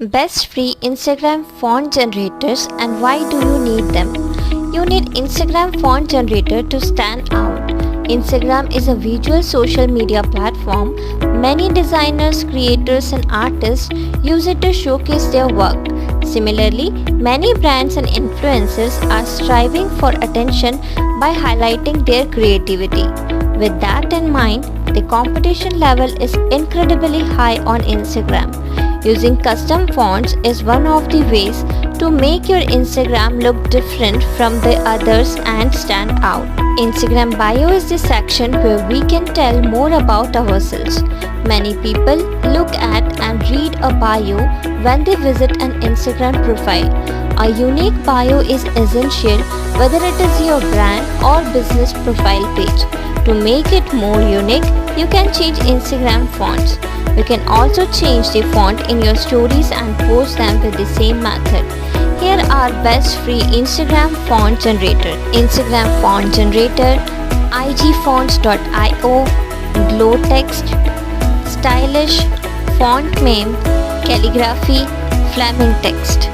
Best free Instagram font generators and why do you need them? You need Instagram font generator to stand out. Instagram is a visual social media platform. Many designers, creators and artists use it to showcase their work. Similarly, many brands and influencers are striving for attention by highlighting their creativity. With that in mind, the competition level is incredibly high on Instagram. Using custom fonts is one of the ways to make your Instagram look different from the others and stand out. Instagram bio is the section where we can tell more about ourselves. Many people look at and read a bio when they visit an Instagram profile. A unique bio is essential whether it is your brand or business profile page. To make it more unique, you can change Instagram fonts. You can also change the font in your stories and post them with the same method. Here are best free Instagram font generator. Instagram font generator, igfonts.io, Glow Text, Stylish, Font Meme, Calligraphy, Flaming Text.